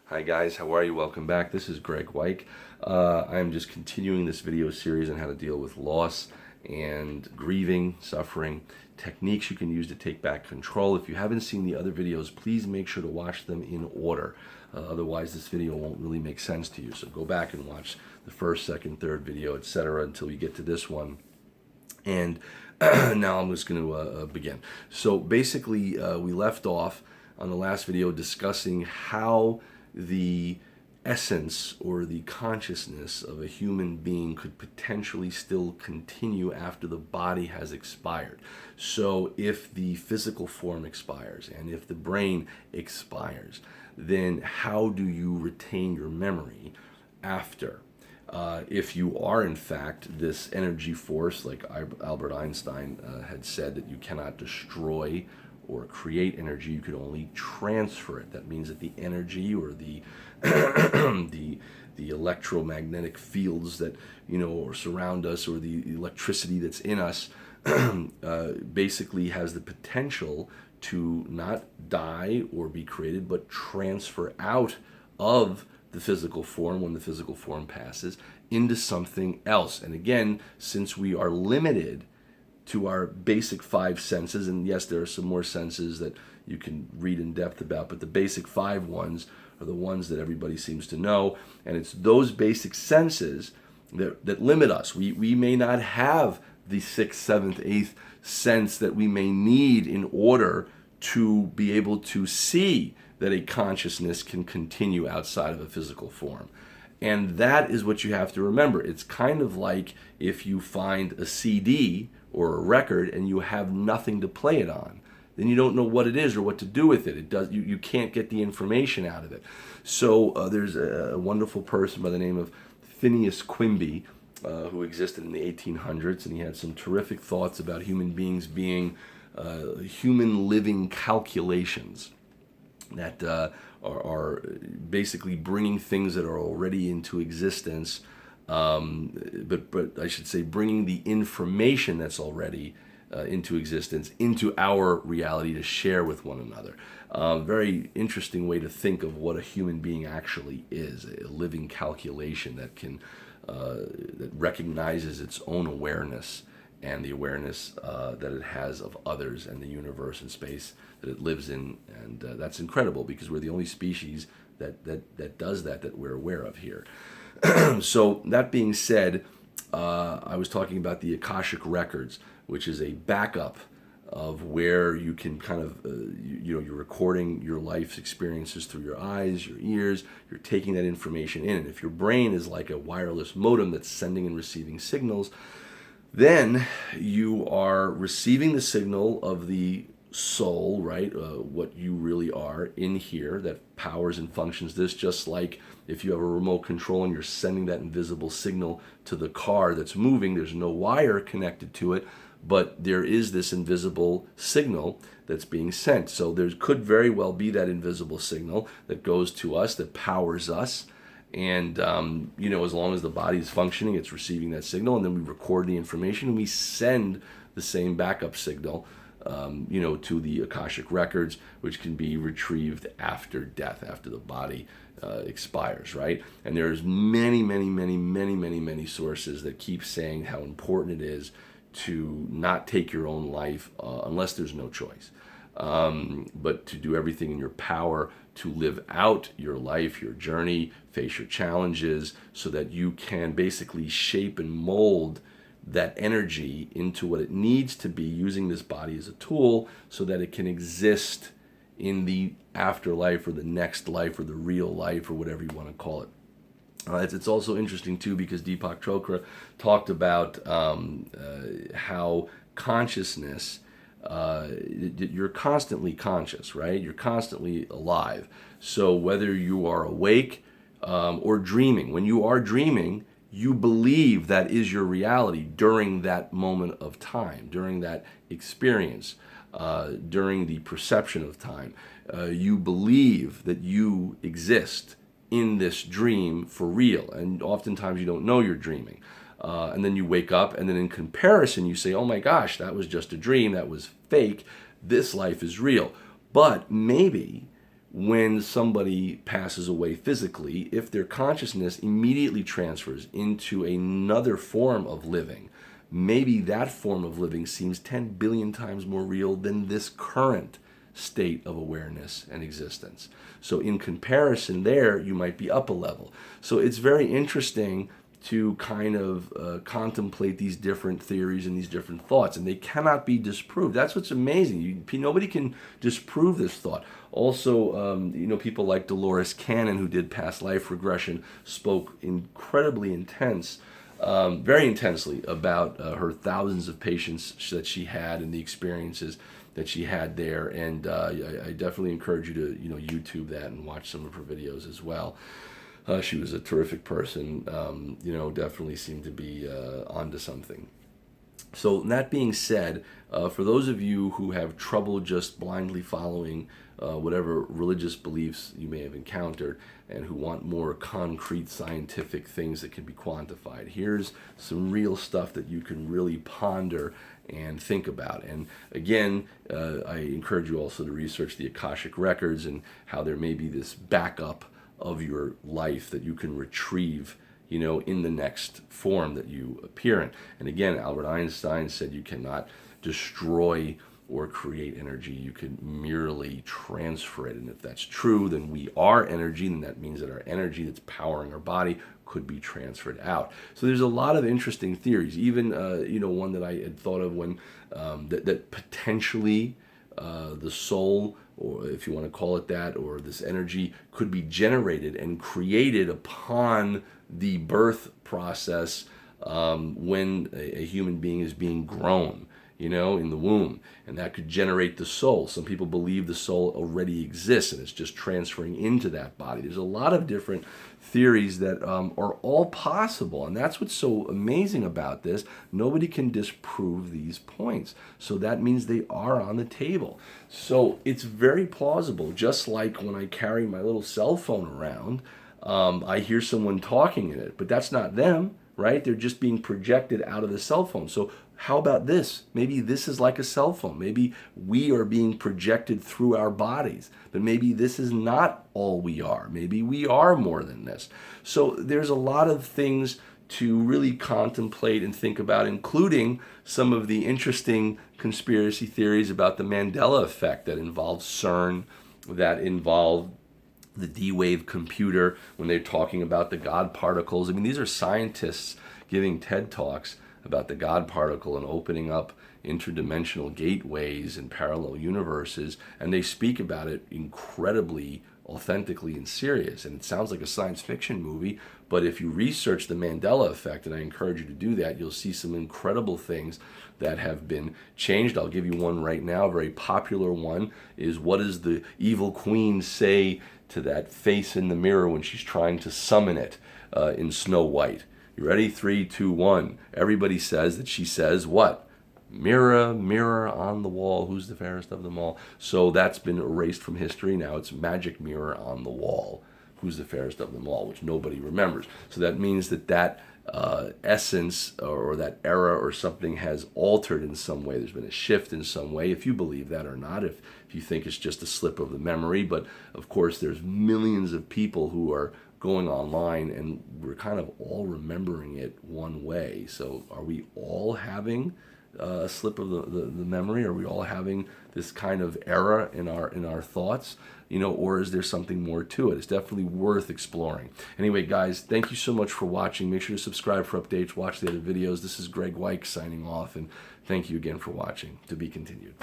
Hi guys, how are you? Welcome back. This is Greg Wyke. I'm just continuing this video series on how to deal with loss and grieving, suffering, techniques you can use to take back control. If you haven't seen the other videos, please make sure to watch them in order. Otherwise, this video won't really make sense to you. So go back and watch the first, second, third video, etc. until you get to this one. And now I'm just going to begin. So basically, we left off on the last video discussing how the essence or the consciousness of a human being could potentially still continue after the body has expired. So if the physical form expires and if the brain expires, then how do you retain your memory after? If you are in fact this energy force, like Albert Einstein had said, that you cannot destroy or create energy, you could only transfer it. That means that the energy or the the electromagnetic fields that surround us, or the electricity that's in us, basically has the potential to not die or be created, but transfer out of the physical form when the physical form passes into something else. And again, since we are limited to our basic five senses, and yes, there are some more senses that you can read in depth about, but the basic five ones are the ones that everybody seems to know, and it's those basic senses that limit us. We may not have the sixth, seventh, eighth sense that we may need in order to be able to see that a consciousness can continue outside of a physical form. And that is what you have to remember. It's kind of like if you find a CD or a record and you have nothing to play it on. Then you don't know what it is or what to do with it. You can't get the information out of it. So there's a wonderful person by the name of Phineas Quimby who existed in the 1800s, and he had some terrific thoughts about human beings being human living calculations that are basically bringing things that are already into existence, but I should say bringing the information that's already into existence into our reality to share with one another. Very interesting way to think of what a human being actually is: a living calculation that can that recognizes its own awareness and the awareness that it has of others and the universe and space that it lives in. And that's incredible, because we're the only species that does that we're aware of here. So that being said, I was talking about the Akashic Records, which is a backup of where you can kind of, you're recording your life's experiences through your eyes, your ears, you're taking that information in. And if your brain is like a wireless modem that's sending and receiving signals, then you are receiving the signal of the soul, right? What you really are in here that powers and functions this, just like if you have a remote control and you're sending that invisible signal to the car that's moving. There's no wire connected to it, but there is this invisible signal that's being sent. So there could very well be that invisible signal that goes to us, that powers us. And, as long as the body is functioning, it's receiving that signal, and then we record the information and we send the same backup signal, to the Akashic Records, which can be retrieved after death, after the body expires, right? And there's many sources that keep saying how important it is to not take your own life unless there's no choice, but to do everything in your power to live out your life, your journey, face your challenges, so that you can basically shape and mold that energy into what it needs to be, using this body as a tool so that it can exist in the afterlife or the next life or the real life or whatever you want to call it. It's also interesting too, because Deepak Chopra talked about how consciousness, you're constantly conscious, right? You're constantly alive. So whether you are awake or dreaming, when you are dreaming, you believe that is your reality during that moment of time, during that experience, during the perception of time. You believe that you exist in this dream for real, and oftentimes you don't know you're dreaming. And then you wake up, and then in comparison you say, oh my gosh, that was just a dream, that was fake, this life is real. But maybe when somebody passes away physically, if their consciousness immediately transfers into another form of living, maybe that form of living seems 10 billion times more real than this current state of awareness and existence. So in comparison there, you might be up a level. So it's very interesting to kind of contemplate these different theories and these different thoughts, and they cannot be disproved. That's what's amazing. Nobody can disprove this thought. Also, people like Dolores Cannon, who did past life regression, spoke incredibly very intensely about her thousands of patients that she had and the experiences that she had there. And I definitely encourage you to YouTube that and watch some of her videos as well. She was a terrific person. Definitely seemed to be onto something. So that being said, for those of you who have trouble just blindly following whatever religious beliefs you may have encountered and who want more concrete scientific things that can be quantified, here's some real stuff that you can really ponder and think about. And again, I encourage you also to research the Akashic Records and how there may be this backup of your life that you can retrieve in the next form that you appear in. And again, Albert Einstein said you cannot destroy or create energy, you can merely transfer it. And if that's true, then we are energy, and that means that our energy that's powering our body could be transferred out. So there's a lot of interesting theories. Even one that I had thought of when that potentially the soul, or if you want to call it that, or this energy could be generated and created upon the birth process when a human being is being grown, in the womb, and that could generate the soul. Some people believe the soul already exists and it's just transferring into that body. There's a lot of different theories that are all possible, and that's what's so amazing about this. Nobody can disprove these points, so that means they are on the table. So it's very plausible. Just like when I carry my little cell phone around, I hear someone talking in it, but that's not them, right? They're just being projected out of the cell phone. So how about this? Maybe this is like a cell phone. Maybe we are being projected through our bodies, but maybe this is not all we are. Maybe we are more than this. So there's a lot of things to really contemplate and think about, including some of the interesting conspiracy theories about the Mandela Effect that involve CERN, that involve the D-Wave computer, when they're talking about the God particles. I mean, these are scientists giving TED Talks about the God particle and opening up interdimensional gateways and parallel universes, and they speak about it incredibly authentically and serious. And it sounds like a science fiction movie, but if you research the Mandela Effect, and I encourage you to do that, you'll see some incredible things that have been changed. I'll give you one right now. A very popular one is, what does the evil queen say to that face in the mirror when she's trying to summon it in Snow White? You ready? 3, 2, 1. Everybody says that she says what? Mirror, mirror on the wall, who's the fairest of them all? So that's been erased from history. Now it's magic mirror on the wall, who's the fairest of them all, which nobody remembers. So that means that essence or that era or something has altered in some way. There's been a shift in some way, if you believe that or not, if you think it's just a slip of the memory. But of course, there's millions of people who are going online, and we're kind of all remembering it one way. So are we all having a slip of the memory? Are we all having this kind of error in our thoughts? Or is there something more to it? It's definitely worth exploring. Anyway, guys, thank you so much for watching. Make sure to subscribe for updates, watch the other videos. This is Greg Weick signing off, and thank you again for watching. To be continued.